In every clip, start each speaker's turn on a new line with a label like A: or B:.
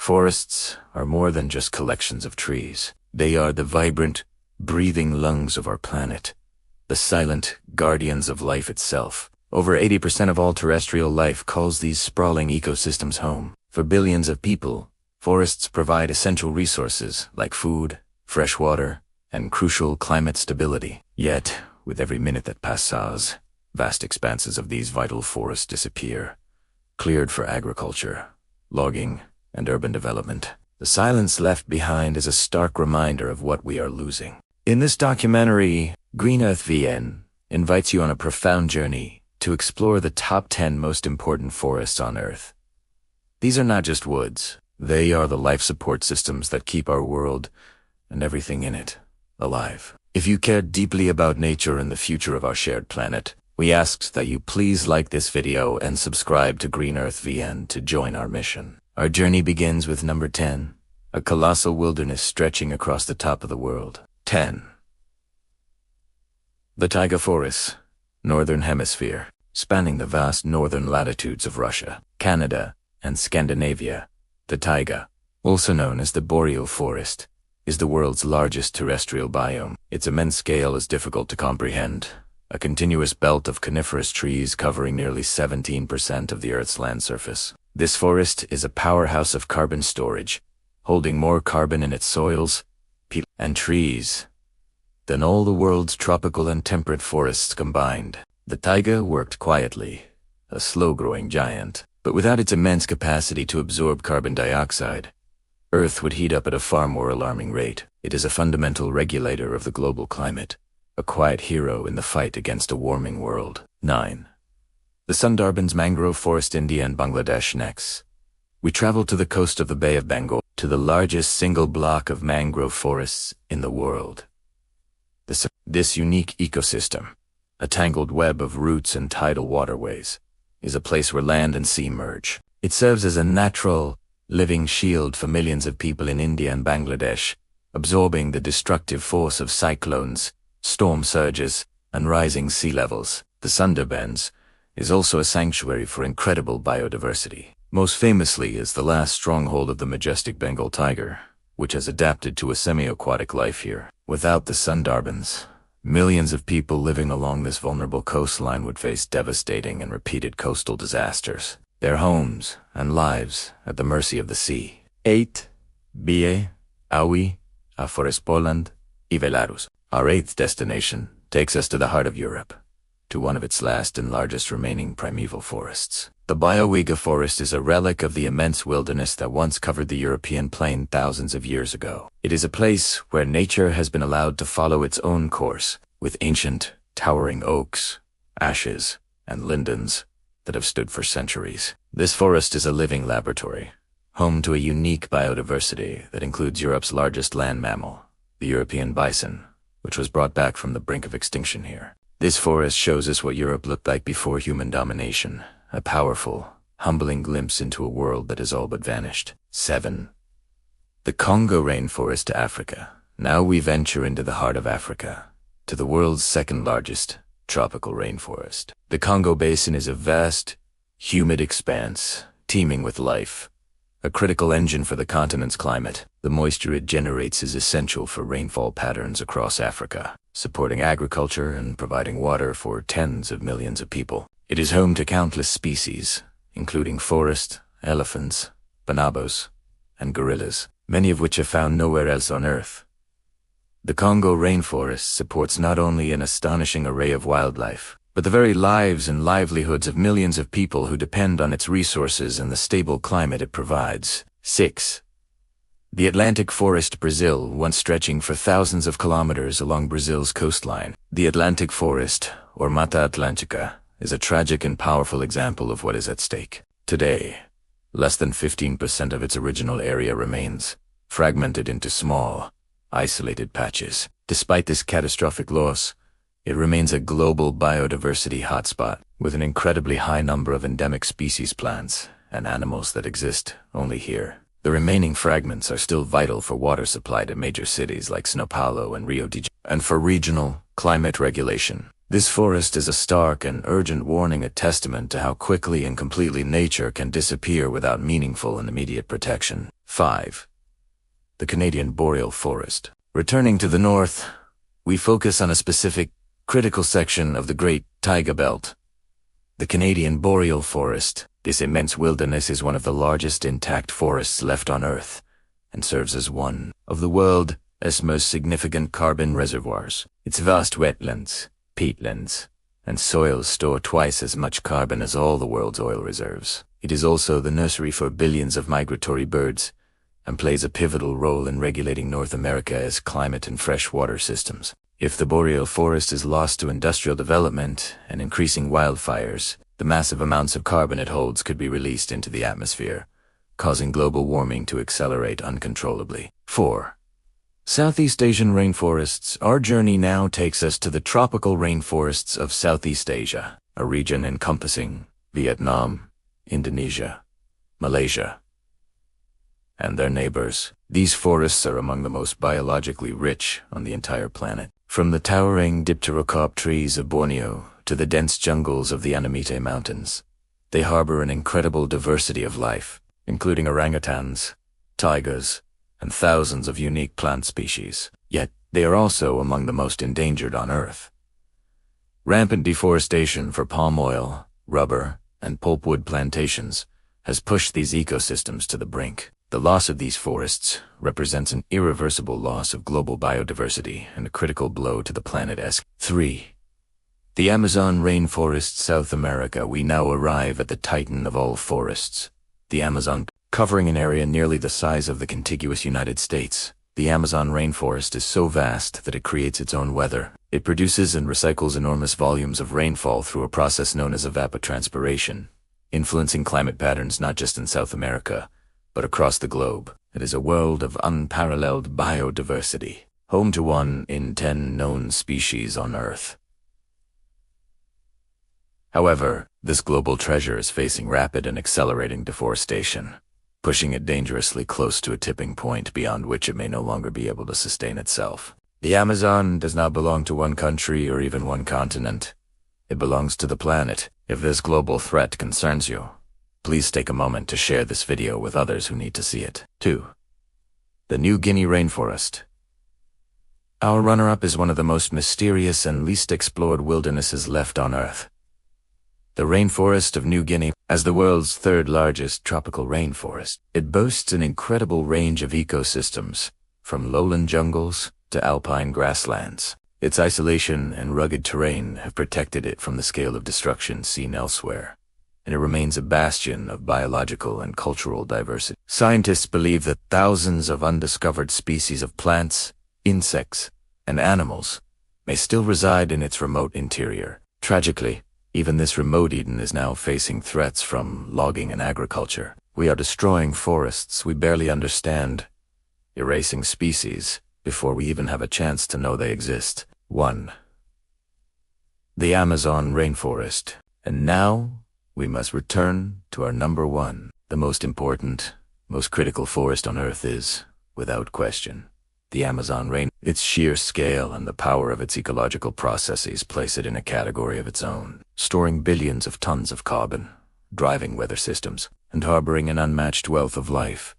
A: Forests are more than just collections of trees. They are the vibrant, breathing lungs of our planet, the silent guardians of life itself. Over 80% of all terrestrial life calls these sprawling ecosystems home. For billions of people, forests provide essential resources like food, fresh water, and crucial climate stability. Yet, with every minute that passes, vast expanses of these vital forests disappear, cleared for agriculture, logging, and urban development. The silence left behind is a stark reminder of what we are losing. In this documentary, Green Earth VN invites you on a profound journey to explore the top 10 most important forests on Earth. These are not just woods. They are the life support systems that keep our world, and everything in it, alive. If you care deeply about nature and the future of our shared planet, we ask that you please like this video and subscribe to Green Earth VN to join our mission. Our journey begins with number 10, a colossal wilderness stretching across the top of the world. 10. The taiga forests, Northern Hemisphere, spanning the vast northern latitudes of Russia, Canada, and Scandinavia. The taiga, also known as the boreal forest, is the world's largest terrestrial biome. Its immense scale is difficult to comprehend. A continuous belt of coniferous trees covering nearly 17% of the Earth's land surface. This forest is a powerhouse of carbon storage, holding more carbon in its soils, people, and trees than all the world's tropical and temperate forests combined. The taiga worked quietly, a slow-growing giant, but without its immense capacity to absorb carbon dioxide, Earth would heat up at a far more alarming rate. It is a fundamental regulator of the global climate, a quiet hero in the fight against a warming world. 9. The Sundarbans mangrove forest, India and Bangladesh. Next, we travel to the coast of the Bay of Bengal, to the largest single block of mangrove forests in the world. This unique ecosystem, a tangled web of roots and tidal waterways, is a place where land and sea merge. It serves as a natural, living shield for millions of people in India and Bangladesh, absorbing the destructive force of cyclones, storm surges, and rising sea levels. The Sundarbans is also a sanctuary for incredible biodiversity. Most famously is the last stronghold of the majestic Bengal tiger, which has adapted to a semi-aquatic life here. Without the Sundarbans, millions of people living along this vulnerable coastline would face devastating and repeated coastal disasters, their homes and lives at the mercy of the sea. 8. Bie, Aui, a Forest Poland, y Belarus. Our 8th destination takes us to the heart of Europe, to one of its last and largest remaining primeval forests. The Białowieża forest is a relic of the immense wilderness that once covered the European plain thousands of years ago. It is a place where nature has been allowed to follow its own course, with ancient, towering oaks, ashes, and lindens that have stood for centuries. This forest is a living laboratory, home to a unique biodiversity that includes Europe's largest land mammal, the European bison, which was brought back from the brink of extinction here. This forest shows us what Europe looked like before human domination, a powerful, humbling glimpse into a world that has all but vanished. 7. The Congo rainforest, Africa. Now we venture into the heart of Africa, to the world's second largest tropical rainforest. The Congo Basin is a vast, humid expanse, teeming with life, a critical engine for the continent's climate. The moisture it generates is essential for rainfall patterns across Africa, supporting agriculture and providing water for tens of millions of people. It is home to countless species, including forest, elephants, bonobos, and gorillas, many of which are found nowhere else on Earth. The Congo rainforest supports not only an astonishing array of wildlife, but the very lives and livelihoods of millions of people who depend on its resources and the stable climate it provides. 6. The Atlantic forest, Brazil, once stretching for thousands of kilometers along Brazil's coastline. The Atlantic forest, or Mata Atlântica, is a tragic and powerful example of what is at stake. Today, less than 15% of its original area remains, fragmented into small, isolated patches. Despite this catastrophic loss, it remains a global biodiversity hotspot, with an incredibly high number of endemic species plants and animals that exist only here. The remaining fragments are still vital for water supply to major cities like São Paulo and Rio de Janeiro, and for regional climate regulation. This forest is a stark and urgent warning, a testament to how quickly and completely nature can disappear without meaningful and immediate protection. 5. The Canadian boreal forest. Returning to the north, we focus on a specific, critical section of the Great Taiga Belt. The Canadian boreal forest. This immense wilderness is one of the largest intact forests left on Earth, and serves as one of the world's most significant carbon reservoirs. Its vast wetlands, peatlands, and soils store twice as much carbon as all the world's oil reserves. It is also the nursery for billions of migratory birds, and plays a pivotal role in regulating North America's climate and freshwater systems. If the boreal forest is lost to industrial development and increasing wildfires, the massive amounts of carbon it holds could be released into the atmosphere, causing global warming to accelerate uncontrollably. 4. Southeast Asian rainforests. Our journey now takes us to the tropical rainforests of Southeast Asia, a region encompassing Vietnam, Indonesia, Malaysia, and their neighbors. These forests are among the most biologically rich on the entire planet. From the towering dipterocarp trees of Borneo to the dense jungles of the Anamite Mountains, they harbor an incredible diversity of life, including orangutans, tigers, and thousands of unique plant species. Yet, they are also among the most endangered on Earth. Rampant deforestation for palm oil, rubber, and pulpwood plantations has pushed these ecosystems to the brink. The loss of these forests represents an irreversible loss of global biodiversity and a critical blow to the planet's. 3. The Amazon rainforest, South America. We now arrive at the titan of all forests, the Amazon. Covering an area nearly the size of the contiguous United States, the Amazon rainforest is so vast that it creates its own weather. It produces and recycles enormous volumes of rainfall through a process known as evapotranspiration, influencing climate patterns not just in South America, but across the globe. It is a world of unparalleled biodiversity, home to 1 in 10 known species on Earth. However, this global treasure is facing rapid and accelerating deforestation, pushing it dangerously close to a tipping point beyond which it may no longer be able to sustain itself. The Amazon does not belong to one country or even one continent. It belongs to the planet. If this global threat concerns you, please take a moment to share this video with others who need to see it. 2. The New Guinea rainforest. Our runner-up is one of the most mysterious and least explored wildernesses left on Earth. The rainforest of New Guinea, as the world's 3rd largest tropical rainforest, it boasts an incredible range of ecosystems, from lowland jungles to alpine grasslands. Its isolation and rugged terrain have protected it from the scale of destruction seen elsewhere, and it remains a bastion of biological and cultural diversity. Scientists believe that thousands of undiscovered species of plants, insects, and animals may still reside in its remote interior. Tragically, even this remote Eden is now facing threats from logging and agriculture. We are destroying forests we barely understand, erasing species before we even have a chance to know they exist. 1. The Amazon rainforest. And now, we must return to our number 1. The most important, most critical forest on Earth is, without question, the Amazon rain. Its sheer scale and the power of its ecological processes place it in a category of its own, storing billions of tons of carbon, driving weather systems, and harboring an unmatched wealth of life.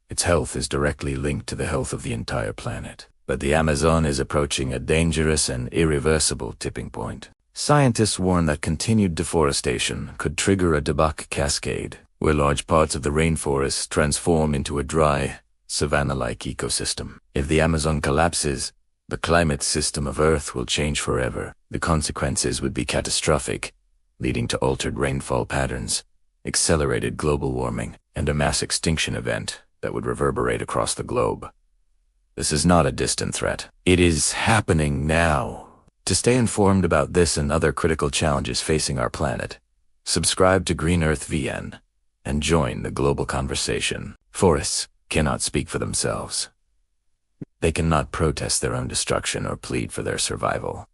A: Its health is directly linked to the health of the entire planet. But the Amazon is approaching a dangerous and irreversible tipping point. Scientists warn that continued deforestation could trigger a debauch cascade, where large parts of the rainforest transform into a dry, savanna-like ecosystem. If the Amazon collapses, the climate system of Earth will change forever. The consequences would be catastrophic, leading to altered rainfall patterns, accelerated global warming, and a mass extinction event that would reverberate across the globe. This is not a distant threat. It is happening now. To stay informed about this and other critical challenges facing our planet, subscribe to Green Earth VN and join the global conversation. Forests cannot speak for themselves. They cannot protest their own destruction or plead for their survival.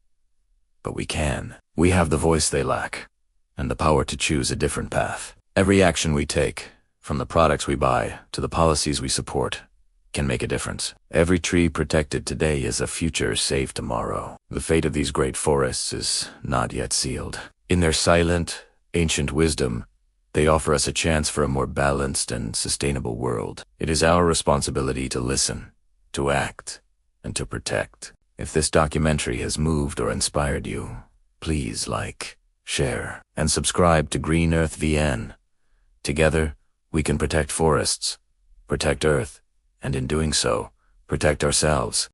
A: But we can. We have the voice they lack, and the power to choose a different path. Every action we take, from the products we buy to the policies we support, can make a difference. Every tree protected today is a future safe tomorrow. The fate of these great forests is not yet sealed. In their silent, ancient wisdom, they offer us a chance for a more balanced and sustainable world. It is our responsibility to listen, to act, and to protect. If this documentary has moved or inspired you, please like, share, and subscribe to Green Earth VN. Together, we can protect forests, protect Earth, and in doing so, protect ourselves.